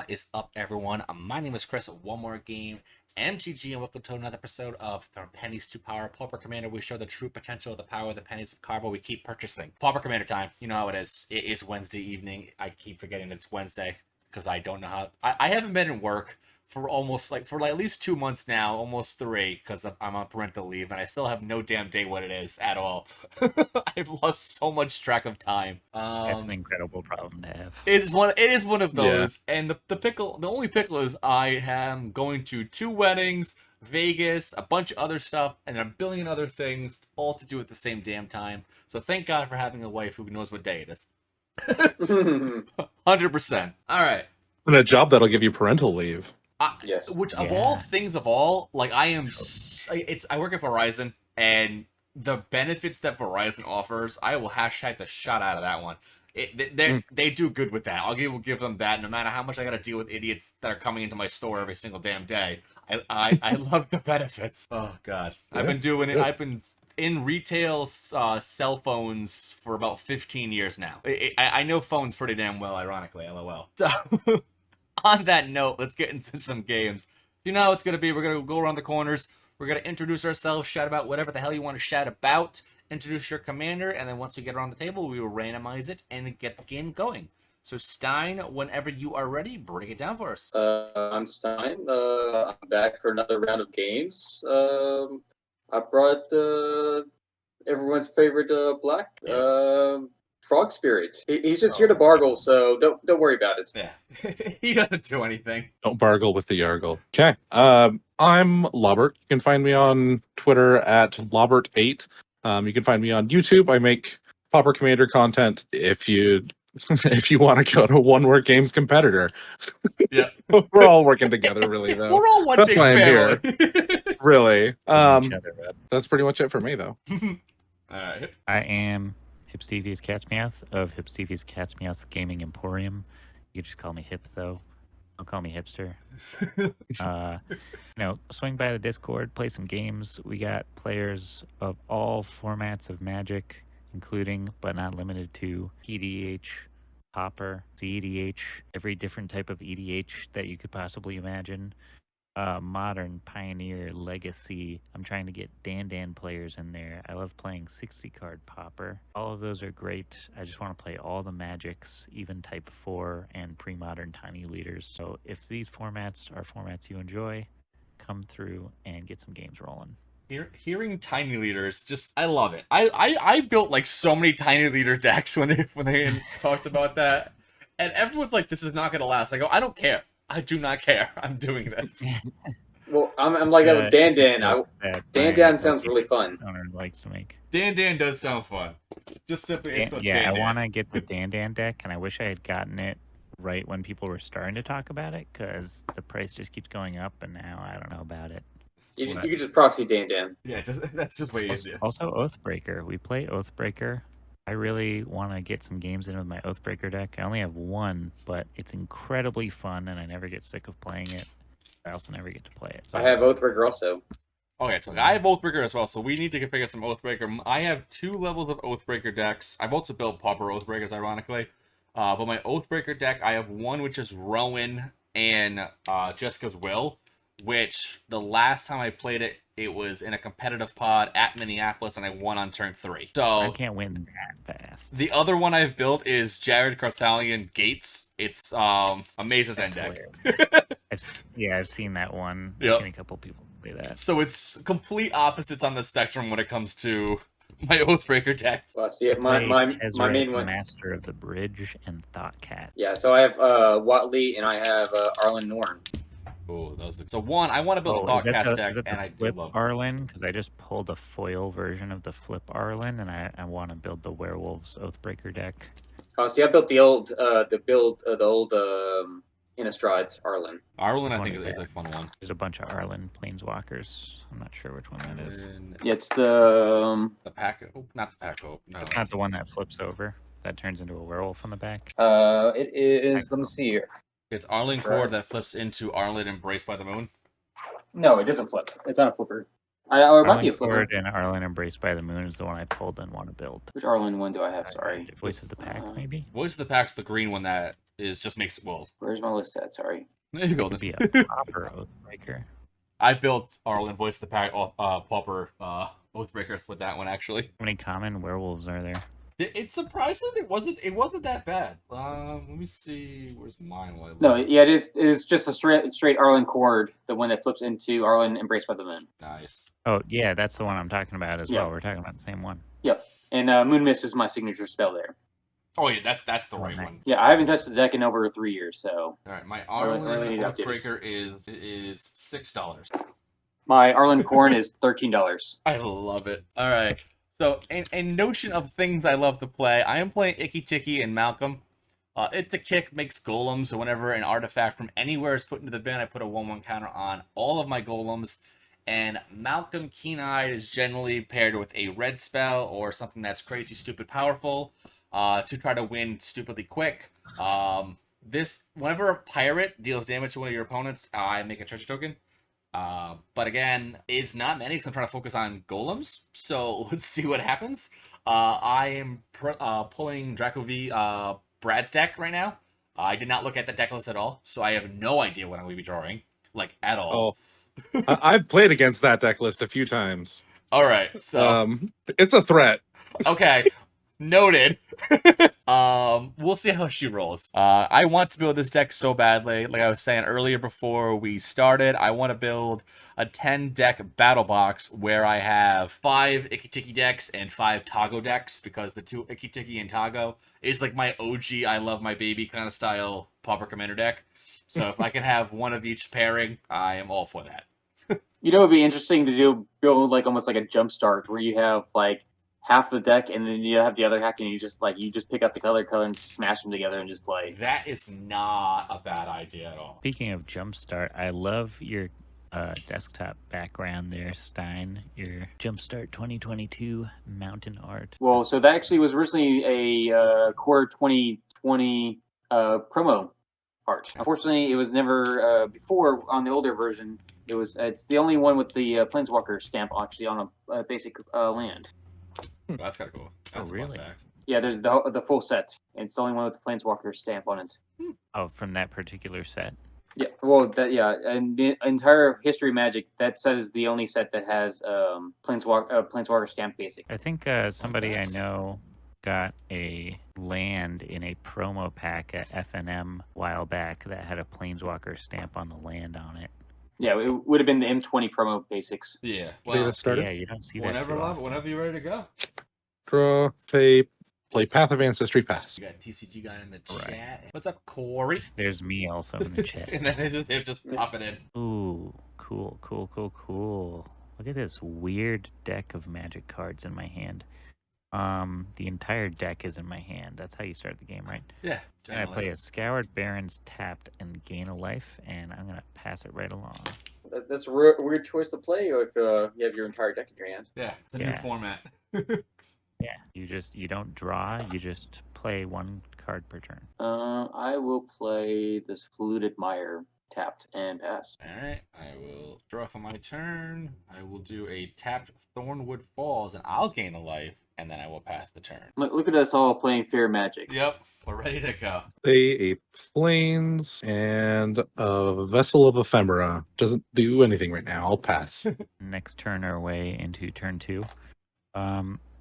What is up, everyone? My name is Chris. One more game, MTG, and welcome to another episode of From Pennies to Power. Pauper Commander, we show the true potential of the power of the pennies of Carbo. We keep purchasing. Pauper Commander time. You know how it is. It is Wednesday evening. I keep forgetting that it's Wednesday because I don't know how. I haven't been in work for at least 2 months now, almost 3, because I'm on parental leave, and I still have no damn day what it is at all. I've lost so much track of time. That's an incredible problem to have. It is one of those, yeah. And the only pickle is I am going to 2 weddings, Vegas, a bunch of other stuff, and a billion other things, all to do at the same damn time. So thank God for having a wife who knows what day it is. 100%. All right. And a job that'll give you parental leave. Yes. Which of all things of all, like I work at Verizon, and the benefits that Verizon offers, I will hashtag the shot out of that one. They do good with that. I'll give them that. No matter how much I got to deal with idiots that are coming into my store every single damn day, I love the benefits. Oh God, yeah. I've been doing it. I've been in retail cell phones for about 15 years now. I know phones pretty damn well, ironically. LOL. So. On that note, let's get into some games. So you know how it's going to be. We're going to go around the corners. We're going to introduce ourselves, shout about whatever the hell you want to shout about, introduce your commander, and then once we get around the table, we will randomize it and get the game going. So Stein, whenever you are ready, break it down for us. I'm Stein. I'm back for another round of games. I brought everyone's favorite black. Frog Spirits. He's just here to bargle, so don't worry about it. Yeah, he doesn't do anything. Don't bargle with the Yargle. Okay. I'm Lobert. You can find me on Twitter at Lobert8. You can find me on YouTube. I make Pauper Commander content. If you want to go to One Word Games competitor. Yeah, we're all working together, really. Though we're all one big family. Really. That's pretty much it for me, though. All right. I am Hipstevious Cat's Meowth of Hipstevious Cat's Meowth Gaming Emporium. You can just call me Hip, though. Don't call me Hipster. Swing by the Discord, play some games. We got players of all formats of Magic, including, but not limited to, EDH, Pauper, CEDH, every different type of EDH that you could possibly imagine. Modern, Pioneer, Legacy. I'm trying to get Dan players in there. I love playing 60-card Pauper. All of those are great. I just want to play all the Magics, even Type 4 and pre-modern Tiny Leaders. So if these formats are formats you enjoy, come through and get some games rolling. Hearing Tiny Leaders, I love it. I built like so many Tiny Leader decks when they talked about that, and everyone's like, "This is not going to last." I go, "I don't care. I do not care. I'm doing this." Well, I'm like that with Dan. Dan sounds really fun. Owner likes to make. Dan does sound fun. Just simply, it's I want to get the Dan deck, and I wish I had gotten it right when people were starting to talk about it, because the price just keeps going up, and now I don't know about it. You could just proxy Dan. Yeah, that's just way easier. Also, Oathbreaker. We play Oathbreaker. I really want to get some games in with my Oathbreaker deck. I only have one, but it's incredibly fun, and I never get sick of playing it. I also never get to play it. So I have Oathbreaker also. Okay, so I have Oathbreaker as well, so we need to configure some Oathbreaker. I have 2 levels of Oathbreaker decks. I've also built Pauper Oathbreakers, ironically. But my Oathbreaker deck, I have one which is Rowan and Jessica's Will, which the last time I played it, it was in a competitive pod at Minneapolis, and I won on turn 3. So I can't win that fast. The other one I've built is Jared Carthalion Gates. It's a Maze's End deck. I've seen that one. Yep. I've seen a couple people play that. So it's complete opposites on the spectrum when it comes to my Oathbreaker decks. Well, see, my main one, Master of the Bridge and Thoughtcat. Yeah, so I have Watley and I have Arlen Norn. Oh, those are... So one, I want to build a Thoughtcat deck, and I do love Arlen, because I just pulled a foil version of the Flip Arlen, and I want to build the Werewolves Oathbreaker deck. Oh, see, I built the old Innistrad Arlen. Arlen, I think, is a fun one. There's a bunch of Arlen Planeswalkers. I'm not sure which one that is. Yeah, it's the Pack. Oh, not the Pack Hope. No, it's not the one that flips over. That turns into a werewolf on the back. It is. Let me see here. It's Arlen Cord that flips into Arlen Embraced by the Moon. No, it doesn't flip. It's not a flipper. Or it might be a flipper. And Arlen Embraced by the Moon is the one I pulled and want to build. Which Arlen one do I have? Sorry. Voice of the Pack, maybe? Voice of the Pack's the green one that just makes well. Where's my list at? Sorry. There you go. Could be a Pauper Oathbreaker. I built Arlen Voice the Pack Pauper Oathbreaker with that one actually. How many common werewolves are there? It's surprising it wasn't that bad. Let me see. Where's mine? No, yeah, it is. It is just a straight Arlen Cord, the one that flips into Arlen Embraced by the Moon. Nice. Oh, yeah, that's the one I'm talking about as Yeah. well. We're talking about the same one. Yep. And Moon Mist is my signature spell there. Oh yeah, that's the right nice. one. Yeah, I haven't touched the deck in over 3 years, so. All right, my really Arlen need updates. Oathbreaker is $6. My Arlen Corn is $13. I love it. All right. So, a notion of things I love to play. I am playing Icky Ticky and Malcolm. It's a kick, makes golems, so whenever an artifact from anywhere is put into the bin, I put a 1/1 counter on all of my golems. And Malcolm Keen-Eyed is generally paired with a red spell or something that's crazy, stupid, powerful to try to win stupidly quick. Whenever a pirate deals damage to one of your opponents, I make a treasure token. But again, it's not many because I'm trying to focus on golems. So let's see what happens. I am pulling Draco V Brad's deck right now. I did not look at the deck list at all, so I have no idea what I'm going to be drawing, like at all. Oh, I've played against that deck list a few times. All right, so It's a threat. okay, noted. We'll see how she rolls. I want to build this deck so badly. Like I was saying earlier before we started, I want to build a 10-deck battle box where I have 5 Icky Ticky decks and 5 Tago decks, because the 2 Icky Ticky and Tago is like my OG I love my baby kind of style Pauper Commander deck. So if I can have one of each pairing, I am all for that. You know, it'd be interesting to build like almost like a jump start where you have like half the deck and then you have the other half and you just pick up the color and smash them together and just play. That is not a bad idea at all. Speaking of Jumpstart, I love your desktop background there, Stein. Your Jumpstart 2022 mountain art. Well, so that actually was originally a Core 2020 promo art. Unfortunately, it was never before on the older version. It's the only one with the Planeswalker stamp actually on a basic land. Well, that's kind of cool. That's really? A fun fact. Yeah, there's the full set. It's the only one with the Planeswalker stamp on it. Oh, from that particular set. Yeah, well, and the entire history of Magic, that set is the only set that has Planeswalker stamp basic. I think somebody I know got a land in a promo pack at FNM a while back that had a Planeswalker stamp on the land on it. Yeah, it would have been the M20 promo basics. Yeah. Beta Well, started. Yeah, you don't see that whenever, too love, often. whenever you're ready to go. Draw, play Path of Ancestry, pass. You got TCG guy in the Right. chat. What's up, Corey? There's me also in the chat. And then it just popping in. Ooh, cool. Look at this weird deck of Magic cards in my hand. The entire deck is in my hand. That's how you start the game, right? Yeah. And I play a Scoured Barrens tapped and gain a life, and I'm gonna pass it right along. That's a weird choice to play if you have your entire deck in your hand. Yeah, it's a new Yeah. format. Yeah, you don't draw, you just play 1 card per turn. I will play this Polluted Mire tapped and pass. Alright, I will draw for my turn. I will do a tapped Thornwood Falls, and I'll gain a life, and then I will pass the turn. Look at us all playing Fair Magic. Yep, we're ready to go. Play a Plains and a Vessel of Ephemera. Doesn't do anything right now. I'll pass. Next turn our way into turn 2.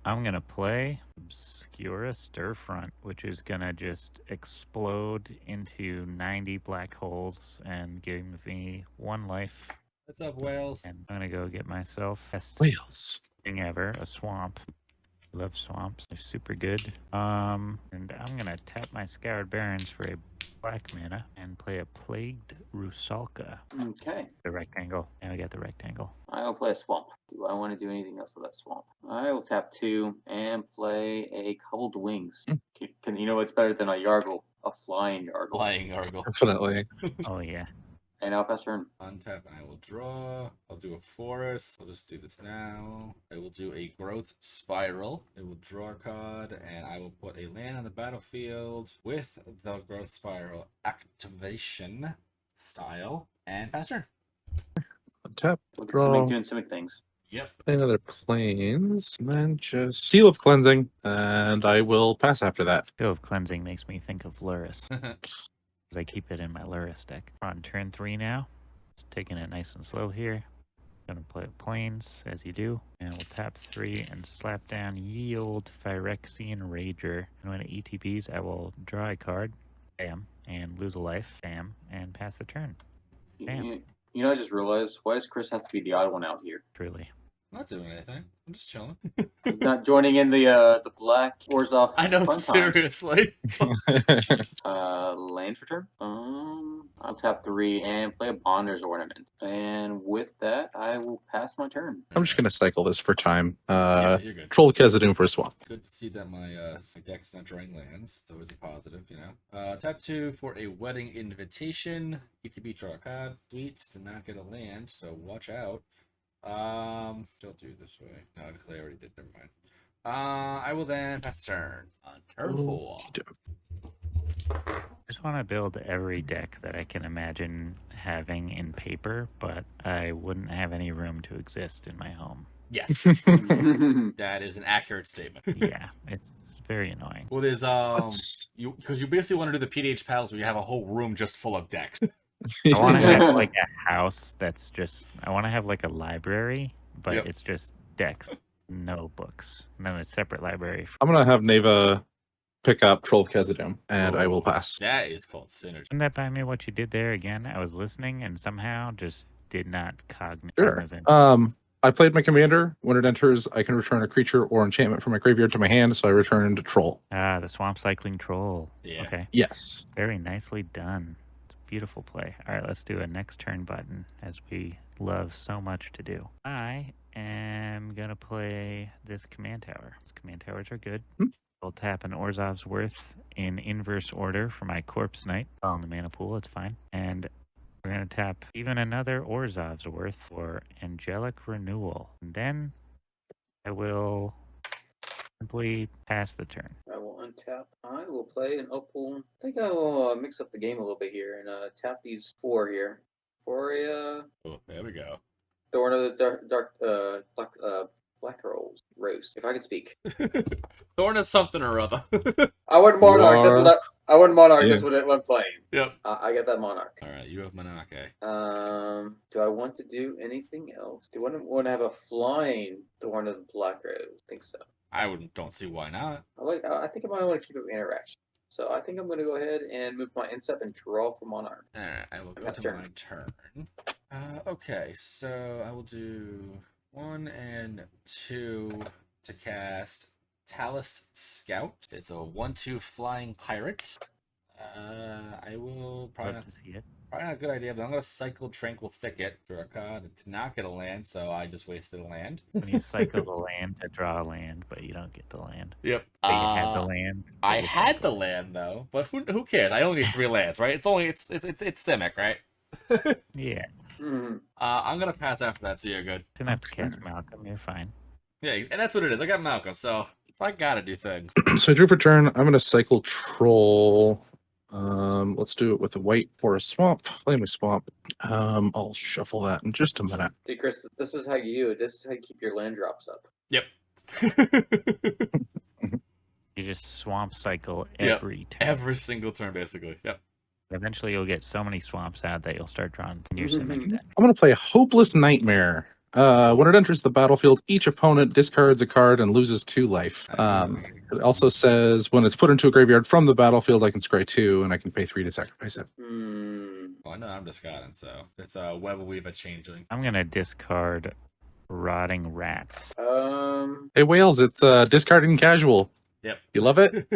I'm gonna play Obscura Stirfront, which is gonna just explode into 90 black holes and give me 1 life. What's up, Wales? And I'm gonna go get myself best Whales. thing ever, a swamp. Love swamps. They're super good. And I'm gonna tap my Scoured Barrens for a black mana and play a Plagued Rusalka. Okay. The rectangle. And I got the rectangle. I will play a Swamp. Do I want to do anything else with that Swamp? I will tap 2 and play a Cobbled Wings. Can you know what's better than a Yargle? A Flying Yargle. Flying Argle. Definitely. Oh yeah. And I'll pass turn. Untap, I will draw. I'll do a forest. I'll just do this now. I will do a growth spiral. I will draw a card, and I will put a land on the battlefield with the growth spiral activation style, and pass turn. Tap. Look at Draw. Simic doing Simic things. Yep. Play another planes, and then just Seal of Cleansing, and I will pass after that. Seal of Cleansing makes me think of Luris, because I keep it in my Luris deck. We're on turn 3 now. Just taking it nice and slow here. Gonna play planes, as you do, and we'll tap 3 and slap down Yield Phyrexian Rager. And when it ETBs, I will draw a card, bam, and lose a life, bam, and pass the turn. Bam. You know, I just realized, why does Chris have to be the odd one out here? Truly. I'm not doing anything. I'm just chilling. Not joining in the black Orzhov. I know, fun times. seriously. Land return. I'll tap 3 and play a Bonder's Ornament. And with that, I will pass my turn. I'm just gonna cycle this for time. Yeah, you're good. Troll Khazad-dûm for a swamp. Good to see that my deck's not drawing lands. It's always a positive, you know. Tap 2 for a wedding invitation. ETB draw a card. Sweet, to not get a land, so watch out. Don't do it this way. No, because I already did. Never mind. I will then pass the turn. On turn 4. I just want to build every deck that I can imagine having in paper, but I wouldn't have any room to exist in my home. Yes. That is an accurate statement. Yeah, it's very annoying. Well, there's because you basically want to do the PDH pals where you have a whole room just full of decks. I want to have like a house that's just, I want to have like a library, but Yep. it's just decks, no books. And then a separate library. I'm gonna have Neva pick up Troll of Khazad-dûm, and I will pass. That is called synergy. Isn't that by me what you did there again? I was listening and somehow just did not Sure. cognizant. I played my commander. When it enters, I can return a creature or enchantment from my graveyard to my hand, so I returned Troll. Ah, the swamp cycling troll. Yeah. Okay. Yes. Very nicely done. It's a beautiful play. All right, let's do a next turn button, as we love so much to do. I am going to play this command tower. These command towers are good. I'll tap an Orzhov's Worth in inverse order for my Corpse Knight. On the mana pool, it's fine. And we're going to tap even another Orzhov's Worth for Angelic Renewal. And then I will simply pass the turn. I will untap. I will play an Opal. I think I will mix up the game a little bit here and tap these 4 here for a Oh, there we go. Thorn of the Black Rose. If I can speak. Thorn is something or other. I went Monarch. That's what I went Monarch. Yeah. That's what I'm playing. Yep. I got that Monarch. All right, you have Monarche. Do I want to do anything else? Do I want to have a flying Thorn of the Black Rose? I think so. Don't see why not. I think I might want to keep it interaction. So I think I'm going to go ahead and move my instep and draw for Monarch. All right, I will go Pass to turn. my turn. Okay, so I will do 1 and 2 to cast Talus Scout. It's a 1/2 flying pirate. I will probably Love to see it. probably not a good idea, but I'm gonna cycle Tranquil Thicket for a card to not get a land, so I just wasted a land. When you cycle the land to draw a land, but you don't get the land. Yep. But you had the land. but I you had the cycled. land though, but who cares? I only get 3 lands, right? It's Simic, right? Yeah. Mm-hmm. I'm gonna pass after that, so you're good. Didn't have to cast Malcolm. You're fine. Yeah, and that's what it is. I got Malcolm, so I gotta do things. So I drew for turn. I'm gonna cycle Troll. Let's do it with a white for a swamp. Play my swamp. I'll shuffle that in just a minute. See, Chris, this is how you do it. This is how you keep your land drops up. Yep. You just swamp cycle Yep. every turn. Every single turn, basically. Yep. Eventually, you'll get so many swamps out that you'll start drawing your Simic deck. I'm gonna play Hopeless Nightmare. When it enters the battlefield, each opponent discards a card and loses 2 life. It also says when it's put into a graveyard from the battlefield, I can scry 2 and I can pay 3 to sacrifice it. Well, I know I'm discarding, so it's a Web Weave a Changeling. I'm gonna discard Rotting Rats. Hey Wales, it's discarding casual. Yep. You love it?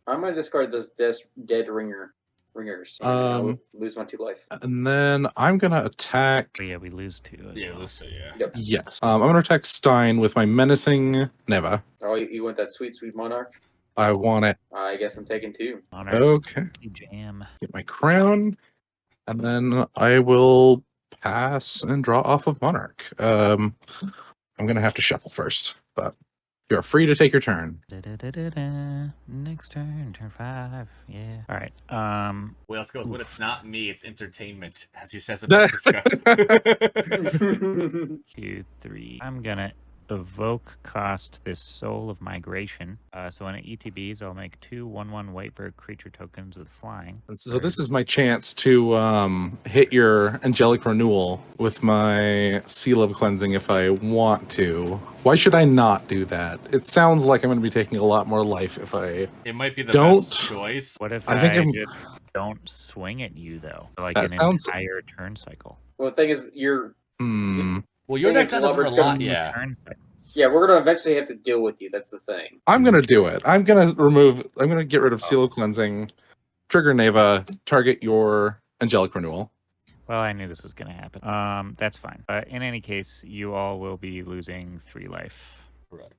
I'm gonna discard this dead ringers. I'll lose my 2 life. And then I'm gonna attack. But yeah, we lose 2. as Yeah, well. Lucy, yeah. Yep. Yes. I'm gonna attack Stein with my menacing Neva. Oh, you want that sweet Monarch? I want it. I guess I'm taking 2. Monarchs, Okay. jam. Get my crown, and then I will pass and draw off of Monarch. I'm gonna have to shuffle first, but You're free to take your turn. Next turn 5. Yeah. All right. Wales goes, when it's not me, it's entertainment, as he says That- about Cisco. 2, 3. I'm gonna evoke cost this Soul of Migration. So when it ETBs, I'll make 2 1/1 Whitebird creature tokens with flying. So this is my chance to hit your angelic renewal with my seal of cleansing if I want to. Why should I not do that? It sounds like I'm going to be taking a lot more life if I It might be the Don't- best choice. What if I think I'm- just don't swing at you though, for like That an sounds- entire turn cycle? Well, the thing is, you're Well, your Thing deck is, doesn't have a Robert's lot, gonna- yeah. Turn cycles. yeah, we're gonna eventually have to deal with you. That's the thing. I'm going to do it. I'm going to get rid of seal of cleansing, trigger Neva, target your angelic renewal. Well, I knew this was gonna happen. That's fine. In any case, you all will be losing 3 life. Correct.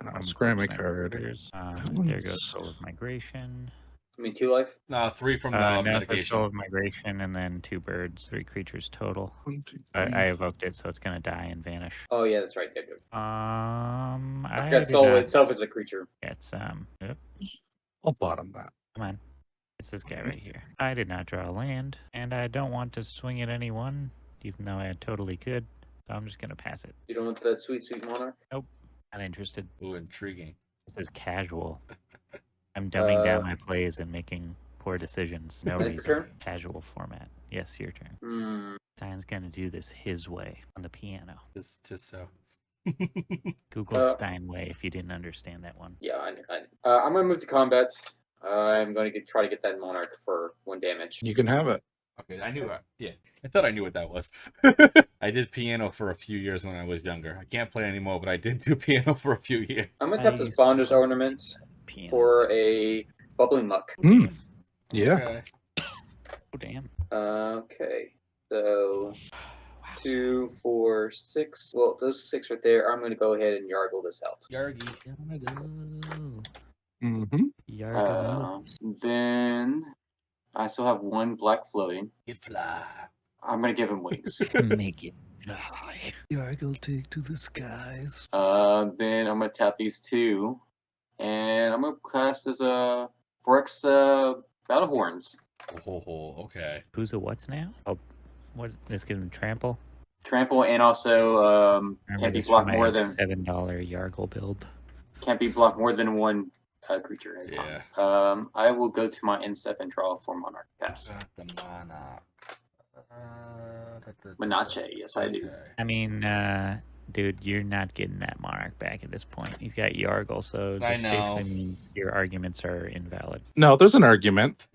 I'll scram my Unfortunate card. orders. That There one's- goes Soul of Migration. I mean, 2 life. No, 3 from the No, for medication. Soul of Migration, and then 2 birds, 3 creatures total. 1, 2, 3. I evoked it, so it's gonna die and vanish. Oh yeah, that's right. Yeah, good. I I forgot did soul not- itself is a creature. It's yep, I'll bottom that. come on. It's this guy right here. I did not draw a land, and I don't want to swing at anyone, even though I totally could. So I'm just gonna pass it. You don't want that sweet, sweet monarch. Not interested. Ooh, intriguing. This is casual. I'm dumbing down Uh, my plays and making poor decisions. No Is it your reason. turn? Casual format. Yes, your turn. Hmm. Stein's gonna do this his way on the piano. Just so. Google Steinway if you didn't understand that one. Yeah, I know. I'm gonna move to combat. I'm going to try to get that monarch for 1 damage. You can have it. Okay, I knew that. Yeah, I thought I knew what that was. I did piano for a few years when I was younger. I can't play anymore, but I did do piano for a few years. I'm gonna tap I this used Bonder's Ornament Pianos. for a bubbling muck. Hmm. Yeah. Okay. Oh damn. Okay, so Wow. 2, 4, 6. Well, those 6 right there. I'm gonna go ahead and Yargle this out. Yargi. Mm-hmm. Yargo. Then I still have 1 black floating. It fly. I'm gonna give him wings. Make it. Yargle take to the skies. Then I'm gonna tap these 2, and I'm gonna cast as a Forex Battle Horns. Okay. Who's a what's now? Oh, what? This gives him trample. Trample, and also Remember can't be this blocked from more my than $7 Yargle build. can't be blocked more than 1 creature at a time. I will go to my end step and draw for Monarch. Pass. The monarch. Menace, yes, I do. Okay. I mean, dude, you're not getting that monarch back at this point. He's got Yargle, so I that know. basically means your arguments are invalid. No, there's an argument.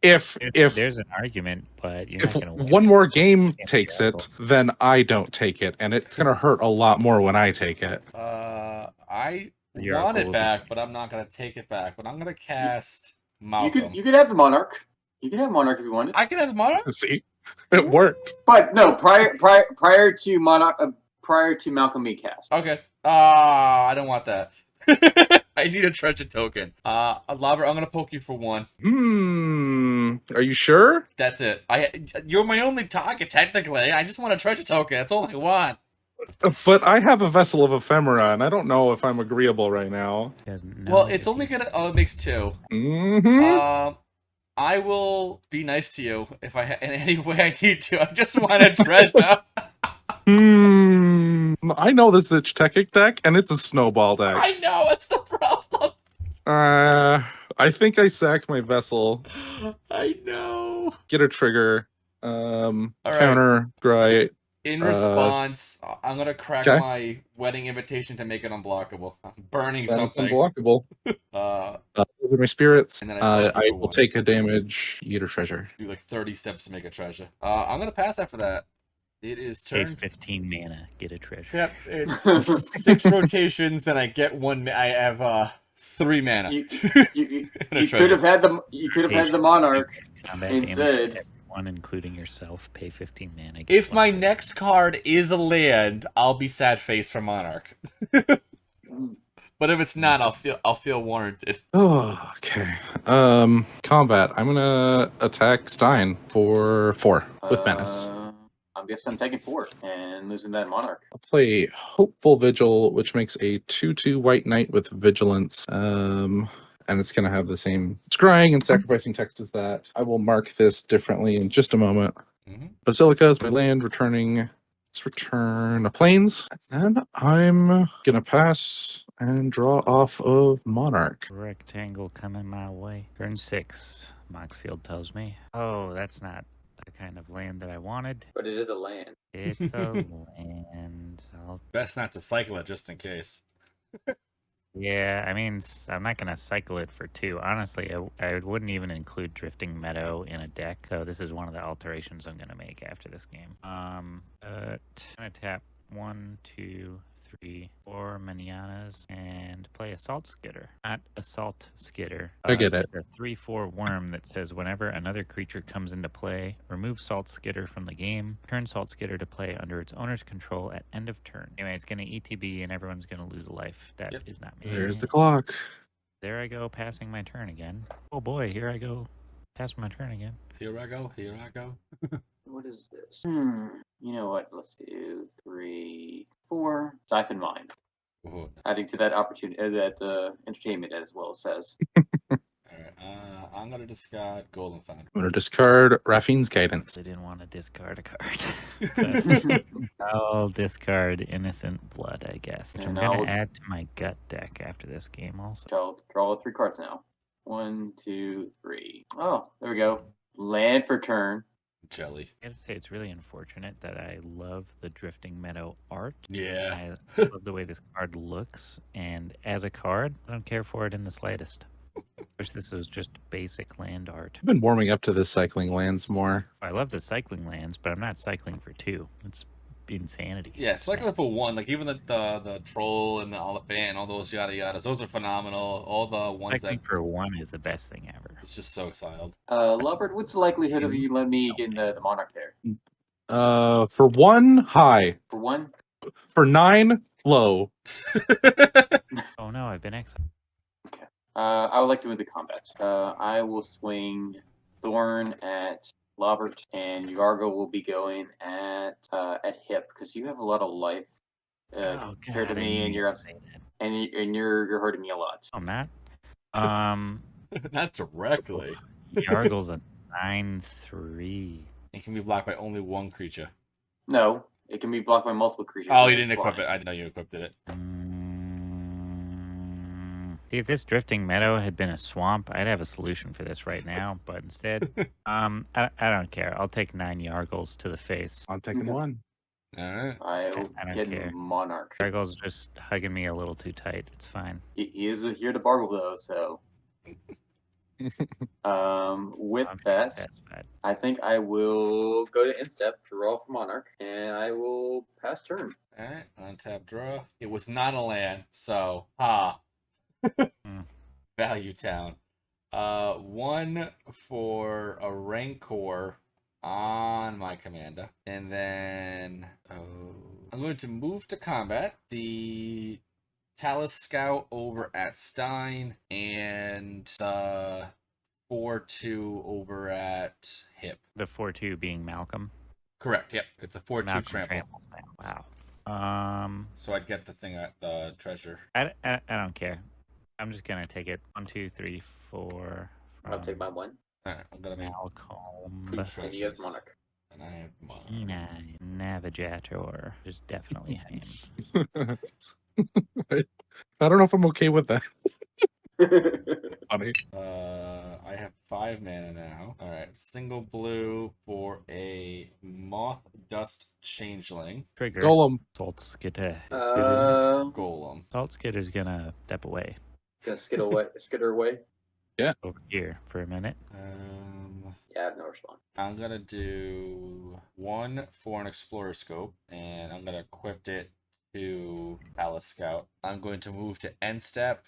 If There's an argument, but you're if not going to win. one more game Can't takes be it, then I don't take it, and it's gonna hurt a lot more when I take it. I Your want uncle it will be back, fine. but I'm not gonna take it back. But I'm gonna cast You Malcolm. could have the Monarch. You can have Monarch if you wanted. I can have Monarch. See, it worked. But no, prior to Monarch, prior to Malcolm B cast. Okay. I don't want that. I need a treasure token. Lobber, I'm gonna poke you for 1. Are you sure? That's it. You're my only target technically. I just want a treasure token. That's all I want. But I have a vessel of ephemera, and I don't know if I'm agreeable right now. He doesn't know Well, if it's only he's- gonna. Oh, it makes 2. Mm-hmm. I will be nice to you if I in any way I need to. I just want a treasure. I know this is Techic deck, and it's a snowball deck. I know it's the problem. I think I sack my vessel, I know. get a trigger, right. counter, right. In response, I'm gonna crack okay. my wedding invitation to make it unblockable. I'm burning That's something. unblockable. Uh, Those are my spirits. And then I block I for will 1. take a damage, you get a treasure. do like 30 steps to make a treasure. I'm gonna pass after that. It is Pay turn. 15 mana, get a treasure. Yep, it's 6 rotations, and I get 1. I have 3 mana. You And a could treasure. have had the Monarch. Combat Instead- damage to everyone, including yourself. Pay 15 mana. get If 1 my treasure. next card is a land, I'll be sad faced for Monarch. But if it's not, I'll feel warranted. Oh, okay. Combat. I'm gonna attack Stein for 4 with menace. I guess I'm taking 4 and losing that Monarch. I'll play Hopeful Vigil, which makes a 2/2 white knight with vigilance. And it's going to have the same scrying and sacrificing text as that. I will mark this differently in just a moment. Basilica is my land, returning. Let's return a plains. And I'm going to pass and draw off of Monarch. Rectangle coming my way. Turn 6. Moxfield tells me. Oh, that's not the kind of land that I wanted. But it is a land. It's a land. Best not to cycle it just in case. Yeah, I mean, I'm not going to cycle it for 2. Honestly, I wouldn't even include Drifting Meadow in a deck. So this is one of the alterations I'm going to make after this game. I'm going to tap 1, 2, 3, 4 Mananas and play Assault Skitter. Not Assault Skitter. I get it. It's a 3/4 worm that says whenever another creature comes into play, remove Salt Skitter from the game. Turn Salt Skitter to play under its owner's control at end of turn. Anyway, it's going to ETB and everyone's going to lose a life. That is not me. There's the clock. There I go, passing my turn again. Oh boy, here I go, passing my turn again. Here I go. Here I go. What is this? You know what? Let's do 3, 4. Siphon Mind. Ooh. Adding to that opportunity, that entertainment as well says. Alright, I'm gonna discard Golden Foundry. I'm going to discard Raffine's Guidance. I didn't want to discard a card. But I'll discard Innocent Blood, I guess. Which I'm And going to I'll- add to my gut deck after this game also. Draw 3 cards now. 1, 2, 3. Oh, there we go. Land for turn. Jelly. I gotta say, it's really unfortunate that I love the Drifting Meadow art. Yeah. I love the way this card looks, and as a card, I don't care for it in the slightest. Wish this was just basic land art. I've been warming up to this cycling lands more. I love the cycling lands, but I'm not cycling for 2. It's insanity. Yeah, it's like for 1. Like even the troll and the elephant and all those yada yadas. Those are phenomenal. All the ones Cycling that for 1 is the best thing ever. it's just so excited. Lovebird, what's the likelihood of you letting me get the Monarch there? For 1, high. For 1? For 9, low. Oh no, I've been exiled. I would like to move the combat. I will swing Thorn at Lobert, and Yargo will be going at hip because you have a lot of life compared to me, and you're hurting me a lot. I'm not. Not directly. Yargle's a 9/3. It can be blocked by only 1 creature. No, it can be blocked by multiple creatures. Oh, you didn't equip it. I didn't know you equipped it. See, if this Drifting Meadow had been a swamp, I'd have a solution for this right now. But instead, I don't care. I'll take 9 Yargles to the face. I'm taking 1. Alright. I don't get care. Monarch. Yargle's just hugging me a little too tight. It's fine. He is here to bargle though, so. With I'm that, satisfied. I think I will go to instep, draw for Monarch, and I will pass turn. Alright, untap draw. It was not a land, so Value Town. 1 for a Rancor on my commander. And then I'm going to move to combat the Talus Scout over at Stein and the 4/2 over at Hip. The 4/2 being Malcolm. Correct, yep. It's a 4/2 Malcolm trample. tramples now. Wow. So I'd get the thing at the treasure. I don't care. I'm just gonna take it 1, 2, 3, 4. I'll take my 1. Alright, I'm gonna make Malcolm. 2 And treasures. you have Monarch. And I have Monarch. Kenai Navigator. Is definitely him. I don't know if I'm okay with that. Funny. I have 5 mana now. Alright, single blue for a Moth Dust Changeling. Trigger. Golem. Salt Skitter. Golem. Salt Skitter's gonna step away Gonna skitter away. over here for a minute. Yeah, I have no response. I'm gonna do 1 for an Explorer Scope, and I'm gonna equip it to Palace Scout. I'm going to move to end step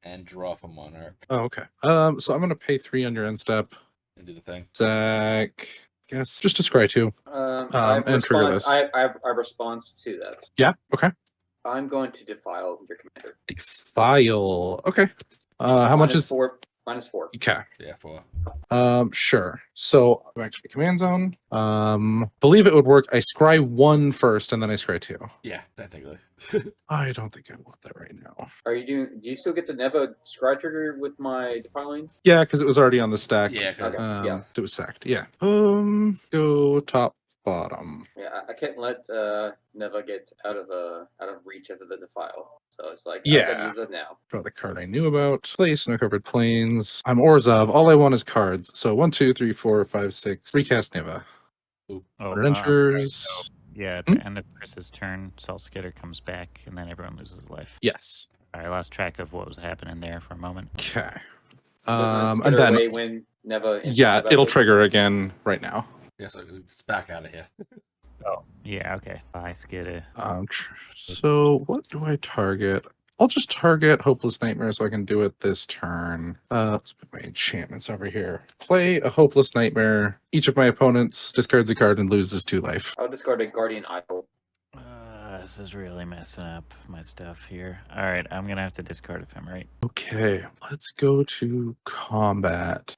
and draw for Monarch Oh, okay. So I'm going to pay 3 on your end step. and do the thing. Zach, guess just to scry 2. I have and trigger response. this. I have a response to that. Yeah. Okay. I'm going to defile your commander. Defile. Okay. How much is 4 -4. Okay. Yeah, 4. Sure. So back to the command zone. Believe it would work. I scry 1 first, and then I scry 2. Yeah, technically. I don't think I want that right now. Are you doing? Do you still get the Neva scry trigger with my defiling? Yeah, because it was already on the stack. Yeah, Okay. Yeah. It was sacked. Yeah. Go top, bottom. Yeah. I can't let Neva get out of reach of the defile. So it's like, I gotta Yeah. use it now. Draw the card I knew about. Play snow-covered plains. I'm Orzhov. All I want is cards. So 1, 2, 3, 4, 5, 6. Recast Neva. Oh, Order enters. so, yeah, at Hmm? the end of Chris's turn, Salt Skitter comes back, and then everyone loses life. Yes. I lost track of what was happening there for a moment. Okay. Doesn't it And skitter then away when Neva? yeah, Neva it'll hits? trigger again right now. Yeah, so it's back out of here. Oh, yeah, okay. Bye, Skitter. So what do I target? I'll just target Hopeless Nightmare so I can do it this turn. Let's put my enchantments over here. Play a Hopeless Nightmare. Each of my opponents discards a card and loses 2 life. I'll discard a Guardian Idol. This is really messing up my stuff here. All right, I'm gonna have to discard Ephemerate. Okay, let's go to combat.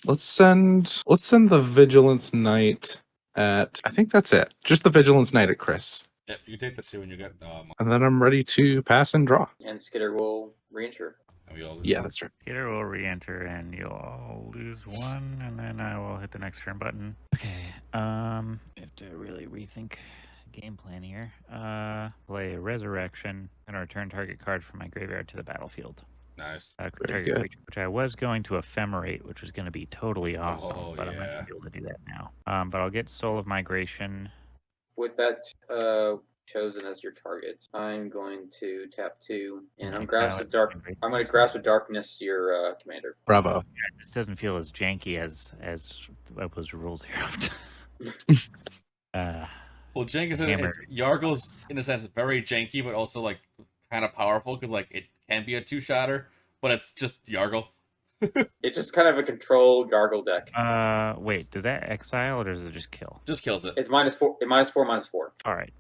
Let's send the Vigilance Knight at, I think that's it. Just the Vigilance Knight at Chris. Yep, you take the 2 and you get And then I'm ready to pass and draw. And Skitter will reinsure. and we all lose Yeah, one. that's right. Skitter will re-enter, and you'll all lose 1, and then I will hit the next turn button. Okay, I have to really rethink game plan here. Play a Resurrection and return target card from my graveyard to the battlefield. Nice. Very Target good. creature, which I was going to Ephemerate, which was going to be totally awesome, Oh, but I'm not yeah. going to be able to do that now. But I'll get Soul of Migration. With that chosen as your target, I'm going to tap 2, and I'm Exile it. I'm going to grasp with darkness your commander. Bravo. This doesn't feel as janky as what was rules here. Well, Jenkins, Hammer. Yargle's in a sense very janky, but also like kind of powerful because like it can be a 2-shotter, but it's just Yargle. It's just kind of a control gargle deck. Wait, does that exile or does it just kill? Just kills it. It's -4, -4. All right.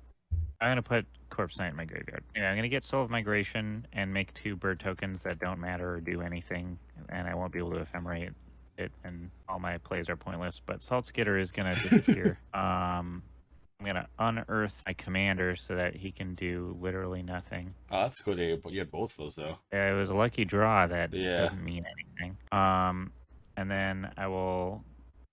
I'm going to put Corpse Knight in my graveyard. Yeah, I'm going to get Soul of Migration and make 2 bird tokens that don't matter or do anything, and I won't be able to ephemerate it, and all my plays are pointless, but Salt Skitter is going to disappear. I'm going to unearth my commander so that he can do literally nothing. Oh, that's cool. You had both of those though. Yeah, it was a lucky draw that Yeah. doesn't mean anything. And then I will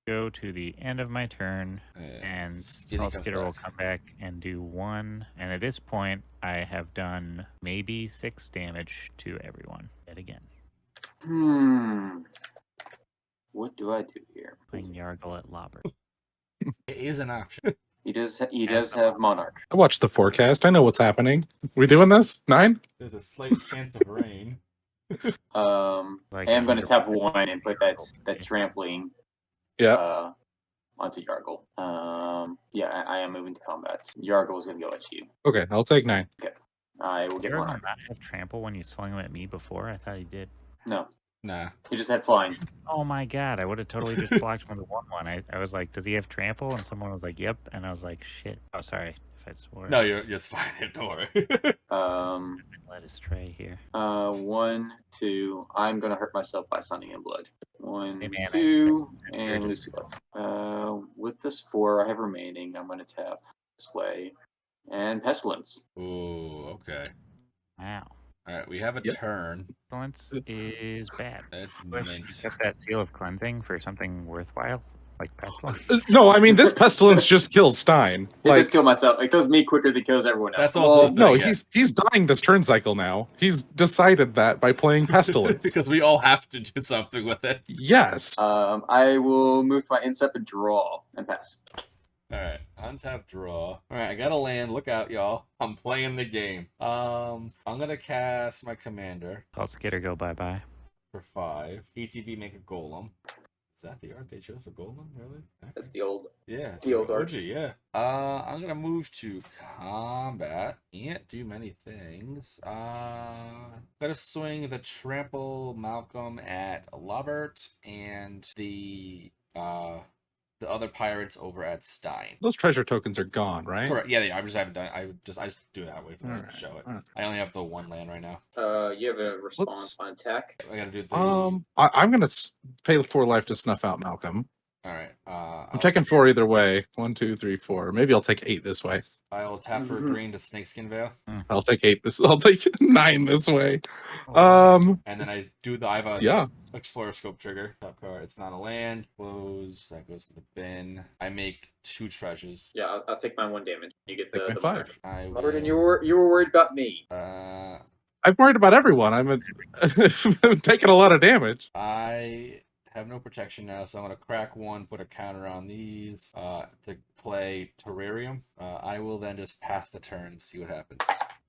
go to the end of my turn, and Skinny Salt comes Skitter will back. come back and do 1. And at this point, I have done maybe 6 damage to everyone yet again. What do I do here? Playing Yargle at Lobber. It is an option. He does have Monarch. I watched the forecast. I know what's happening. We doing this? 9? There's a slight chance of rain. Like I am going to tap 1 and put that trampling Yeah. onto Yargle. Yeah, I am moving to combat. Yargle is going to go at you. Okay, I'll take 9. I will Did get Yargle Monarch. not have trample when you swung him at me before? I thought he did. No, Nah. he just had flying. Oh my god, I would have totally just blocked him with a 1/1. I was like, does he have trample? And someone was like, yep. And I was like, shit. Oh, sorry if I swore. No, it's fine. Don't worry. Let us tray here. 1, 2. I'm going to hurt myself by Sunning in Blood. 1, Hey, man, 2, I and lose 2 life. With this 4 I have remaining, I'm going to tap this way. And Pestilence. Ooh, okay. Wow. All right, we have a Yep. turn. Pestilence is bad. It's Wish you mint. kept that seal of cleansing for something worthwhile, like pestilence. No, I mean, this pestilence just kills Stein. It Like, just kills myself. It kills me quicker than it kills everyone else. That's also well, no, yeah. he's dying this turn cycle now. He's decided that by playing pestilence. because we all have to do something with it. Yes. I will move to my instep and draw and pass. All right, untap draw. All right, I got a land. Look out, y'all. I'm playing the game. I'm gonna cast my commander Salt Skitter go bye-bye. for 5. ETB make a golem. Is that the art they chose for golem? Really? Okay. That's the old. Yeah, it's the old art. OG, yeah. I'm gonna move to combat. Can't do many things. Gonna swing the trample Malcolm at Lobert and the the other pirates over at Stein. Those treasure tokens are gone, right? Correct. Yeah, I just haven't done. I just do it that way for them Alright, to show it. alright. I only have the one land right now. You have a response on attack. I gotta do the. I'm gonna pay 4 life to snuff out Malcolm. All right. I'm taking 4 either way. 1, 2, 3, 4. Maybe I'll take 8 this way. I will tap for green to Snakeskin Veil, I'll take 8 this. I'll take 9 this way. and then I do the. I have a Yeah. Explorer Scope trigger. Top card. It's not a land. Close. That goes to the bin. I make 2 treasures. Yeah, I'll take my 1 damage. You get Take my the 5. I Robert, and will, you were worried about me. I'm worried about everyone. I'm taking a lot of damage. I have no protection now, so I'm gonna crack 1, put a counter on these to play Terrarium. I will then just pass the turn and see what happens.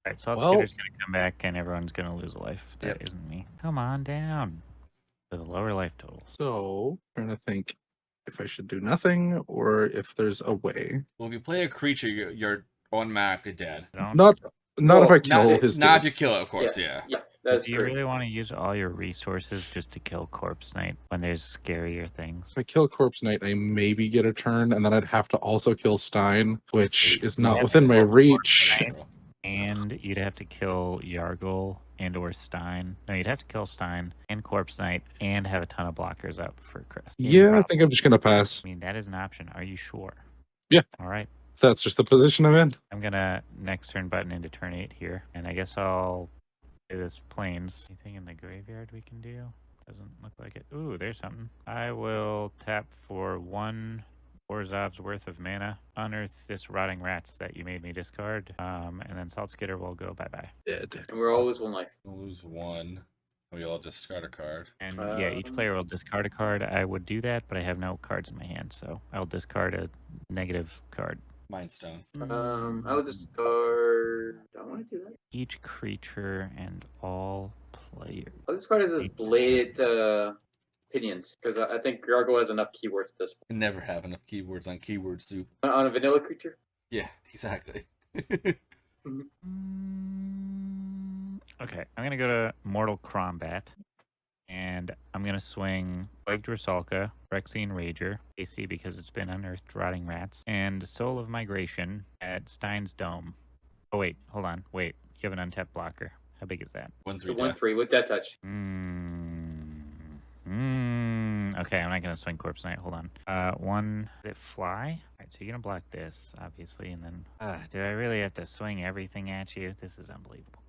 Alright, Salt Well- Skitter's gonna come back and everyone's gonna lose a life. That Yep. not me. Come on down to the lower life totals. So, trying to think if I should do nothing or if there's a way. Well, if you play a creature, you're automatically dead. Don't- Not if I kill Not, his not if dude. you kill it, of course. Yeah. Yeah, that's Do you true. really want to use all your resources just to kill Corpse Knight when there's scarier things? If I kill Corpse Knight, I maybe get a turn, and then I'd have to also kill Stein, which is not Yeah, within my Corpse reach. Knight. And you'd have to kill Yargle and or Stein. No, you'd have to kill Stein and Corpse Knight and have a ton of blockers up for Chris. Yeah, I think I'm just gonna pass. I mean, that is an option. Are you sure? Yeah. All right. So that's just the position I'm in. I'm gonna next turn button into turn 8 here, and I guess I'll do this plains. Anything in the graveyard we can do? Doesn't look like it. Ooh, there's something. I will tap for 1 Orzhov's worth of mana. Unearth this rotting rats that you made me discard, and then Salt Skitter will go bye bye. Dead. And we're always 1 life. We'll lose 1. We all discard a card. And yeah, each player will discard a card. I would do that, but I have no cards in my hand, so I'll discard a negative card. Mind Stone. I would discard. I want to do that. Each creature and all players. I'll discard this bladed Pinions because I think Gargo has enough keywords at this point. You never have enough keywords on Keyword Soup. On a vanilla creature. Yeah, exactly. Okay, I'm gonna go to Mortal Combat, and I'm gonna swing Plagued Rusalka, Phyrexian Rager, AC because it's been unearthed rotting rats, and Soul of Migration at Stein's Dome. Oh wait, hold on, wait. You have an untapped blocker. How big is that? 1/3 So 1 death. free with that touch. Okay, I'm not gonna swing Corpse Knight. Hold on. One. Did it fly? All right, so you're gonna block this, obviously, and then. Do I really have to swing everything at you? This is unbelievable.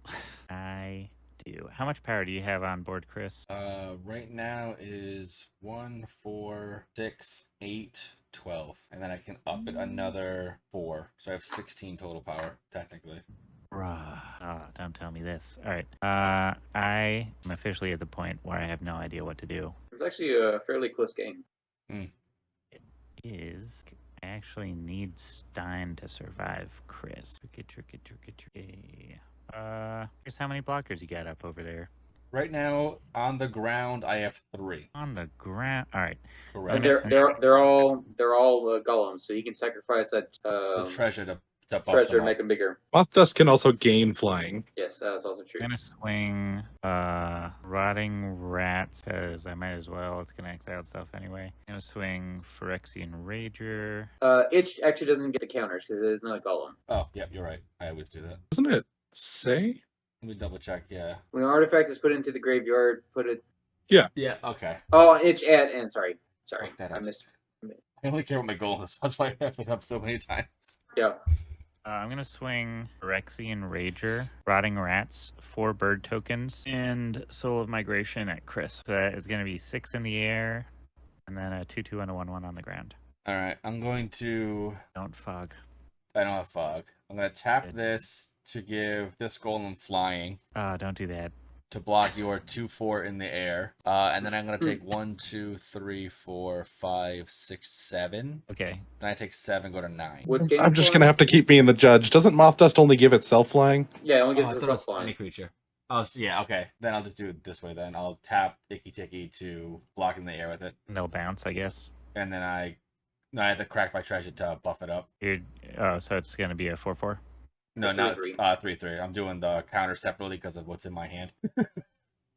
I do. How much power do you have on board, Chris? Right now is 1, 4, 6, 8, 12, and then I can up it another 4, so I have 16 total power technically. Don't tell me this. All right. I am officially at the point where I have no idea what to do. It's actually a fairly close game. It is. I actually need Stein to survive Chris. Tricky. Here's how many blockers you got up over there. Right now on the ground I have 3. On the ground. All right. Correct. And they're all golems, so you can sacrifice that the treasure to buff treasure them and make up. them bigger. Moth Dust can also gain flying. Yes, that's also true. I'm gonna swing Rotting Rats because I might as well. It's gonna exile itself anyway. I'm gonna swing Phyrexian Rager. Itch actually doesn't get the counters because it is not a golem. Oh, yeah, you're right. I always do that. Doesn't it say? Let me double check. Yeah. When an artifact is put into the graveyard, put it. Yeah. Okay. Oh, itch and sorry, Fuck that I up. missed. I only care what my goal is. That's why I have it up so many times. Yeah. I'm gonna swing Phyrexian Rager, Rotting Rats, 4 bird tokens, and Soul of Migration at Chris. So that is gonna be 6 in the air, and then a 2/2 and a 1/1 on the ground. All right. I'm going to. Don't fog. I don't have fog. I'm going to tap this to give this golem flying Don't do that. to block your 2/4 in the air. And then I'm going to take 1, 2, 3, 4, 5, 6, 7. Okay. Then I take 7, go to 9. What's game I'm just flying? gonna have to keep being the judge. Doesn't Moth Dust only give itself flying? Yeah, it only gives I us thought it a was flying. any creature. Oh, so yeah, okay. Then I'll just do it this way then. I'll tap Icky Ticky to block in the air with it. They'll bounce, I guess. And then I have to crack my treasure to buff it up. So it's gonna be a 4/4. No, A not 3/3. 3/3. I'm doing the counter separately because of what's in my hand.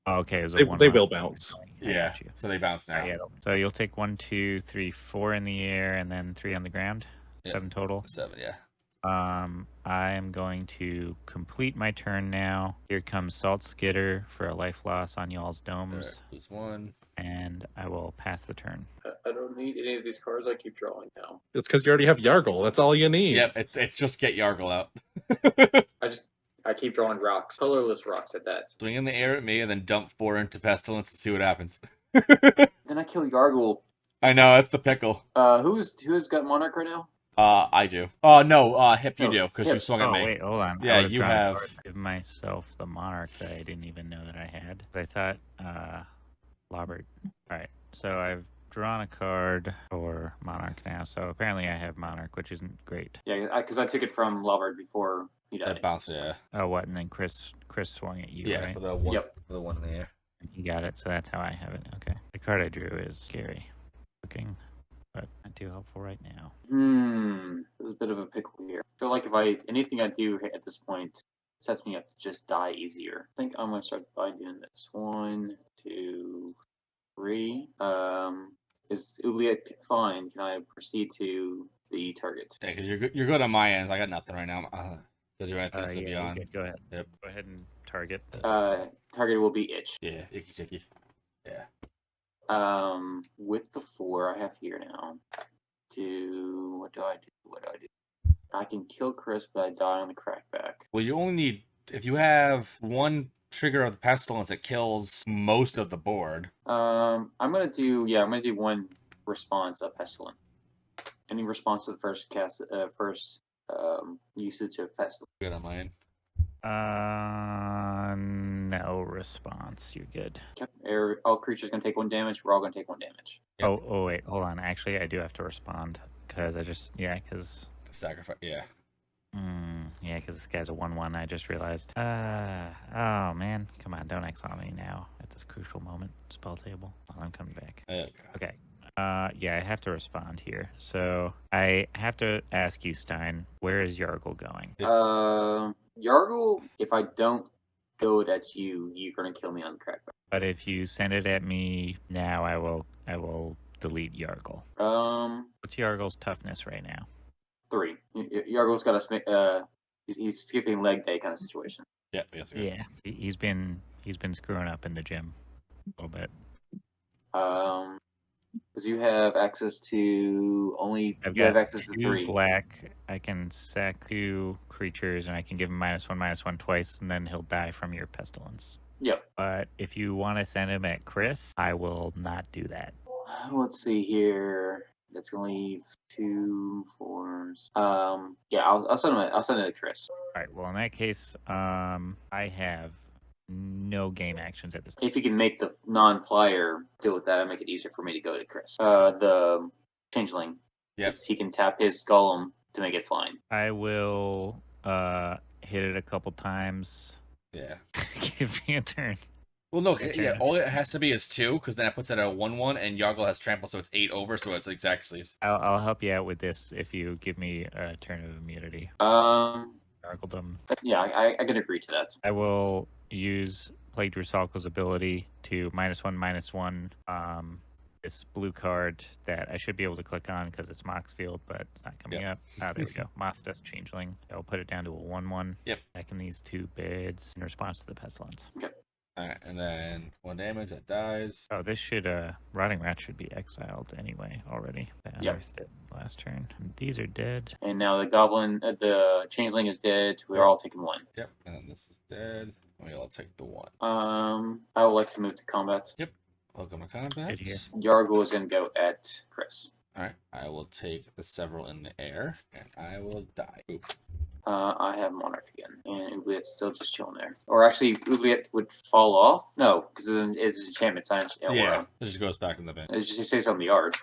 Oh, okay, it was a They 1/1. will bounce. I Yeah. got you. So they bounce now. Alright, yeah, so you'll take 1, 2, 3, 4 in the air, and then 3 on the ground. Yep. 7 total. 7, yeah. I am going to complete my turn now. Here comes Salt Skitter for a life loss on y'all's domes, Alright, lose 1. and I will pass the turn. I don't need any of these cards. I keep drawing now. It's because you already have Yargle. That's all you need. Yep, it's just get Yargle out. I keep drawing rocks, colorless rocks at that. Swing in the air at me and then dump 4 into Pestilence and see what happens. Then I kill Yargle. I know, that's the pickle. Who's got Monarch right now? I do. Oh, no, Hip, you No, do, because you Hip. swung at Oh, me. wait, hold on. I Yeah, would've you drawn a have... card to give myself the Monarch that I didn't even know that I had. I thought, Lobert. Alright, so I've drawn a card for Monarch now, so apparently I have Monarch, which isn't great. Yeah, because I took it from Lovard before he died. That bounce, yeah. Oh, what? And then Chris swung at you, Yeah, right? for the one, Yep. for the 1 in the air. You got it, so that's how I have it. Okay. The card I drew is scary looking, but not too helpful right now. There's a bit of a pickle here. I feel like if anything I do at this point sets me up to just die easier. I think I'm gonna start by doing this. 1, 2, 3. Is Oubliette fine? Can I proceed to the target? Yeah, because you're good on my end. I got nothing right now. Does your anything still be Yeah, on? good. Go ahead. Yep. Go ahead and target. Target will be Itch. Yeah, icky ticky. Yeah. With the 4 I have here now. What do I do? I can kill Chris, but I die on the crackback. Well, you only need... If you have 1 trigger of the Pestilence, it kills most of the board. I'm gonna do 1 response of Pestilence. Any response to the first usage of Pestilence. Good on mine. No response. You're good. All creatures gonna take 1 damage. We're all gonna take 1 damage. Yep. Oh, wait, hold on. Actually, I do have to respond because because The sacrifice, yeah. because this guy's a 1/1. I just realized. Oh man, come on, don't exile me now at this crucial moment. Spell table. Oh, I'm coming back. Okay. Yeah, I have to respond here. So I have to ask you, Stein, where is Yargle going? Yargle, if I don't go it at you, you're gonna kill me on the crackback. But if you send it at me now, I will delete Yargle. What's Yargle's toughness right now? 3. Yargle's got a he's skipping leg day kind of situation. Yeah, yes, sir. Yeah, he's been screwing up in the gym a little bit. Because you have access to You have access to 2 3. black. I can sack 2 creatures, and I can give him -1/-1 twice, and then he'll die from your pestilence. Yep. But if you want to send him at Chris, I will not do that. Let's see here. That's gonna leave 2 4s. Yeah, I'll send it. I'll send it to Chris. All right. Well, in that case, I have no game actions at this time. If you can make the non-flyer deal with that, it'll make it easier for me to go to Chris. The changeling. Yep. He can tap his golem to make it flying. I will hit it a couple times. Yeah. Give me a turn. Well, no, Okay. yeah, all it has to be is 2, because then it puts it at a 1/1, and Yargle has trample, so it's 8 over, so it's exactly... I'll help you out with this if you give me a turn of immunity. Yargledom. Yeah, I can agree to that. I will use Plague Rusalko's ability to -1/-1. This blue card that I should be able to click on because it's Mox Field, but it's not coming up. Ah, there we go. Moss Dust Changeling. I'll put it down to a 1/1. Yep. Back in these 2 bids in response to the Pestilence. Alright, and then 1 damage, that dies. Oh, this should, Rotting Rat should be exiled anyway already. I Yep. unearthed it last turn. And these are dead. And now the goblin, the changeling is dead. We're all taking 1. Yep, and then this is dead. We all take the 1. I would like to move to combat. Welcome to combat. Good here. Yargle is gonna go at Chris. Alright, I will take the several in the air, and I will die. Oop. I have Monarch again, and Oubliette's still just chilling there. Or actually, Oubliette would fall off. No, because it's enchantment time. Yeah, it just goes back in the bin. It just stays on the yard,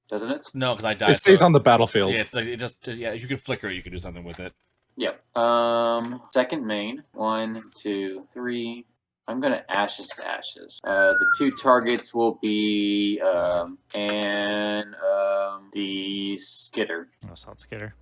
doesn't it? No, because I died. It stays so- on the battlefield. Yeah, it's like, it just, yeah, you can flicker it, you can do something with it. Yep. Second main. 1, 2, 3. I'm gonna ashes to ashes. The 2 targets will be the skitter. Oh, Salt Skitter.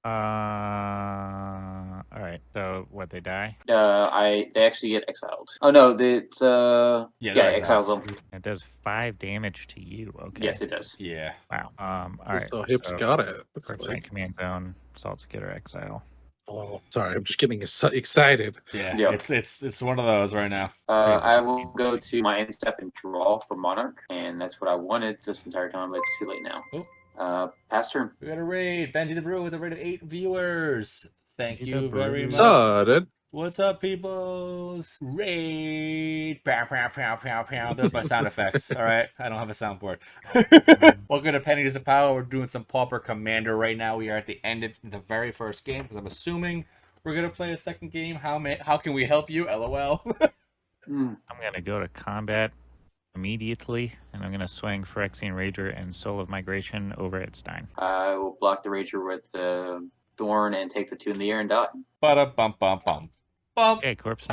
All right. So what? They die. They actually get exiled. Oh no, it's Yeah, yeah, they're exiles exiled. them. It does 5 damage to you. Okay. Yes, it does. Yeah. Wow. All right. So Hip's got it. Looks Corpse like. command zone. Assault Skitter exile. Oh, sorry. I'm just getting excited. Yeah. Yeah. It's one of those right now. I will go to my end step and draw for Monarch, and that's what I wanted this entire time, but it's too late now. Pass turn. We got a raid. Benji the Brew with a raid of 8 viewers. Thank you very much. So, dude. What's up, peoples? Raid. Pow, pow, pow, pow, pow. Those my sound effects. All right. I don't have a soundboard. Welcome to Pennies of Power. We're doing some Pauper Commander right now. We are at the end of the very first game because I'm assuming we're going to play a second game. How can we help you? LOL. I'm going to go to combat immediately, and I'm going to swing Phyrexian Rager and Soul of Migration over at Stein. I will block the Rager with Thorn and take the 2 in the air and dot. Ba-da-bum-bum-bum. Bum. Okay, Corpse.